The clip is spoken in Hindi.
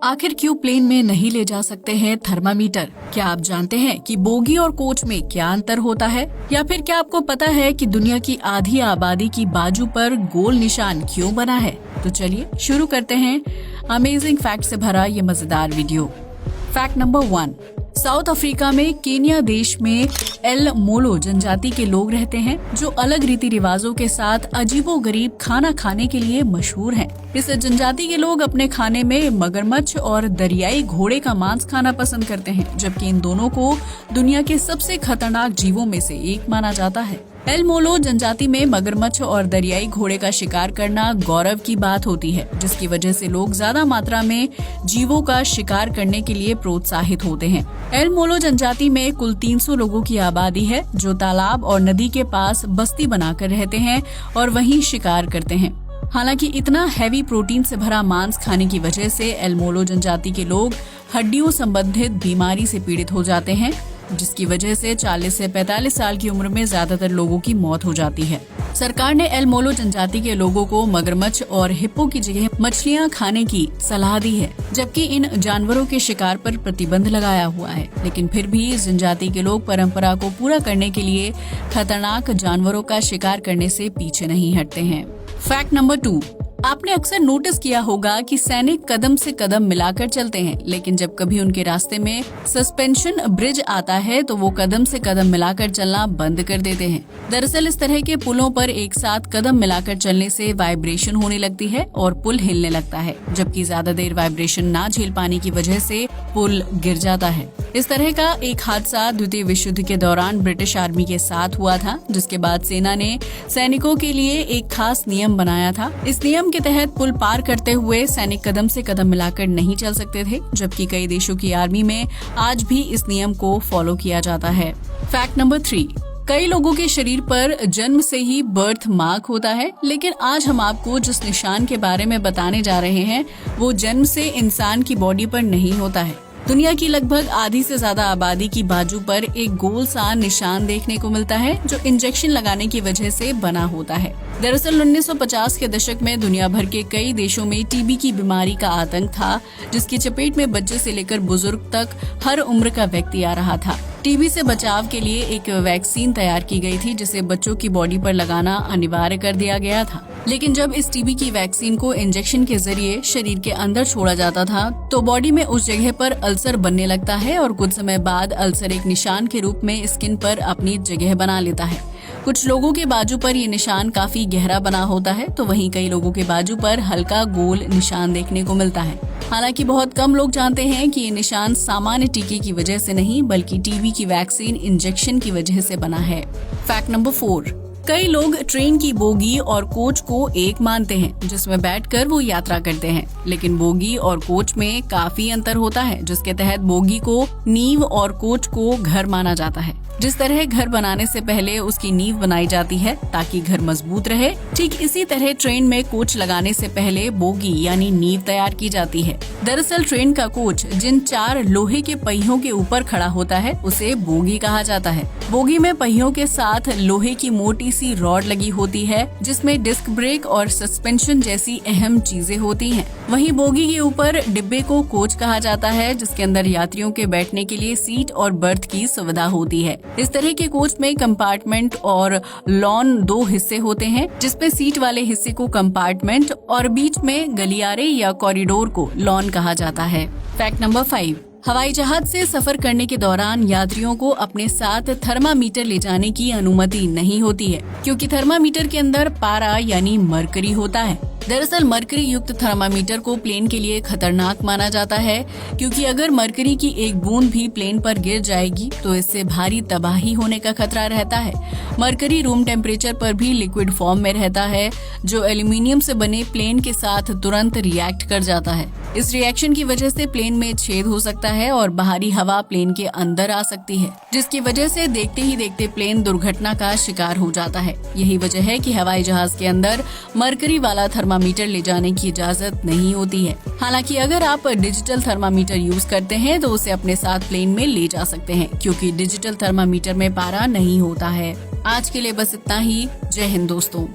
आखिर क्यों प्लेन में नहीं ले जा सकते हैं थर्मामीटर? क्या आप जानते हैं कि बोगी और कोच में क्या अंतर होता है? या फिर क्या आपको पता है कि दुनिया की आधी आबादी की बाजू पर गोल निशान क्यों बना है? तो चलिए शुरू करते हैं अमेजिंग फैक्ट से भरा ये मजेदार video. Fact number 1, south Africa में केन्या देश में एल मोलो जनजाति के लोग रहते हैं जो अलग रीति रिवाजों के साथ अजीबोगरीब खाना खाने के लिए मशहूर हैं। इस जनजाति के लोग अपने खाने में मगरमच्छ और दरियाई घोड़े का मांस खाना पसंद करते हैं, जबकि इन दोनों को दुनिया के सबसे खतरनाक जीवों में से एक माना जाता है। एल मोलो जनजाति में मगरमच्छ और दरियाई घोड़े का शिकार करना गौरव की बात होती है, जिसकी वजह से लोग ज्यादा मात्रा में जीवों का शिकार करने के लिए प्रोत्साहित होते हैं। एल मोलो जनजाति में कुल 300 लोगों की आबादी है जो तालाब और नदी के पास बस्ती बनाकर रहते हैं और वहीं शिकार करते हैं। हालांकि इतना हैवी प्रोटीन से भरा मांस खाने की वजह से एल मोलो जनजाति के लोग हड्डियों संबंधित बीमारी से पीड़ित हो जाते हैं, जिसकी वजह से 40 से 45 साल की उम्र में ज्यादातर लोगों की मौत हो जाती है। सरकार ने एल मोलो जनजाति के लोगों को मगरमच्छ और हिप्पो की जगह मछलियां खाने की सलाह दी है, जबकि इन जानवरों के शिकार पर प्रतिबंध लगाया हुआ है। लेकिन फिर भी इस जनजाति के लोग परंपरा को पूरा करने के लिए खतरनाक जानवरों का शिकार करने से पीछे नहीं हटते हैं। फैक्ट नंबर 2, आपने अक्सर नोटिस किया होगा कि सैनिक कदम से कदम मिलाकर चलते हैं, लेकिन जब कभी उनके रास्ते में सस्पेंशन ब्रिज आता है तो वो कदम से कदम मिलाकर चलना बंद कर देते हैं। दरअसल इस तरह के पुलों पर एक साथ कदम मिलाकर चलने से वाइब्रेशन होने लगती है और पुल हिलने लगता है, जबकि ज्यादा देर वाइब्रेशन ना झेल पाने की वजह से पुल गिर जाता है। इस तरह का एक हादसा द्वितीय विश्व युद्ध के दौरान ब्रिटिश आर्मी के साथ हुआ था, जिसके बाद सेना ने सैनिकों के लिए एक खास नियम बनाया था। इस नियम के तहत पुल पार करते हुए सैनिक कदम से कदम मिलाकर नहीं चल सकते थे, जबकि कई देशों की आर्मी में आज भी इस नियम को फॉलो किया जाता है। फैक्ट नंबर 3, कई लोगों के शरीर पर जन्म से ही बर्थ मार्क होता है, लेकिन आज हम आपको जिस निशान के बारे में बताने जा रहे हैं वो जन्म से इंसान की बॉडी पर नहीं होता है। दुनिया की लगभग आधी से ज्यादा आबादी की बाजू पर एक गोल सा निशान देखने को मिलता है जो इंजेक्शन लगाने की वजह से बना होता है। दरअसल 1950 के दशक में दुनिया भर के कई देशों में टीबी की बीमारी का आतंक था, जिसकी चपेट में बच्चे से लेकर बुजुर्ग तक हर उम्र का व्यक्ति आ रहा था। टीबी से बचाव के लिए एक वैक्सीन तैयार की गई थी, जिसे बच्चों की बॉडी पर लगाना अनिवार्य कर दिया गया था। लेकिन जब इस टीबी की वैक्सीन को इंजेक्शन के जरिए शरीर के अंदर छोड़ा जाता था तो बॉडी में उस जगह पर अल्सर बनने लगता है और कुछ समय बाद अल्सर एक निशान के रूप में स्किन पर अपनी जगह बना लेता है। कुछ लोगों के बाजू पर ये निशान काफी गहरा बना होता है, तो वहीं कई लोगों के बाजू पर हल्का गोल निशान देखने को मिलता है। हालांकि बहुत कम लोग जानते हैं कि ये निशान सामान्य टीके की वजह से नहीं बल्कि टीबी की वैक्सीन इंजेक्शन की वजह से बना है। फैक्ट नंबर 4, कई लोग ट्रेन की बोगी और कोच को एक मानते हैं जिसमें बैठकर वो यात्रा करते हैं, लेकिन बोगी और कोच में काफी अंतर होता है, जिसके तहत बोगी को नींव और कोच को घर माना जाता है। जिस तरह घर बनाने से पहले उसकी नींव बनाई जाती है ताकि घर मजबूत रहे, ठीक इसी तरह ट्रेन में कोच लगाने से पहले बोगी यानी नींव तैयार की जाती है। दरअसल ट्रेन का कोच जिन 4 लोहे के पहियों के ऊपर खड़ा होता है उसे बोगी कहा जाता है। बोगी में पहियों के साथ लोहे की मोटी सी रॉड लगी होती है, जिसमें डिस्क ब्रेक और सस्पेंशन जैसी अहम चीजें होती हैं। वहीं बोगी के ऊपर डिब्बे को कोच कहा जाता है, जिसके अंदर यात्रियों के बैठने के लिए सीट और बर्थ की सुविधा होती है। इस तरह के कोच में कंपार्टमेंट और लॉन 2 हिस्से होते हैं, जिसमें सीट वाले हिस्से को कंपार्टमेंट और बीच में गलियारे या कॉरिडोर को लॉन कहा जाता है। फैक्ट नंबर 5, हवाई जहाज से सफर करने के दौरान यात्रियों को अपने साथ थर्मामीटर ले जाने की अनुमति नहीं होती है, क्योंकि थर्मामीटर के अंदर पारा यानी मरकरी होता है। दरअसल मरकरी युक्त थर्मामीटर को प्लेन के लिए खतरनाक माना जाता है, क्योंकि अगर मरकरी की एक बूंद भी प्लेन पर गिर जाएगी तो इससे भारी तबाही होने का खतरा रहता है। मरकरी रूम टेम्परेचर पर भी लिक्विड फॉर्म में रहता है, जो एल्यूमिनियम से बने प्लेन के साथ तुरंत रिएक्ट कर जाता है। इस रिएक्शन की वजह से प्लेन में छेद हो सकता है और बाहरी हवा प्लेन के अंदर आ सकती है, जिसकी वजह से देखते ही देखते प्लेन दुर्घटना का शिकार हो जाता है। यही वजह है कि हवाई जहाज के अंदर मरकरी वाला थर्मामीटर ले जाने की इजाजत नहीं होती है। हालांकि अगर आप डिजिटल थर्मामीटर यूज करते हैं तो उसे अपने साथ प्लेन में ले जा सकते हैं, क्योंकि डिजिटल थर्मामीटर में पारा नहीं होता है। आज के लिए बस इतना ही। जय हिंद दोस्तों।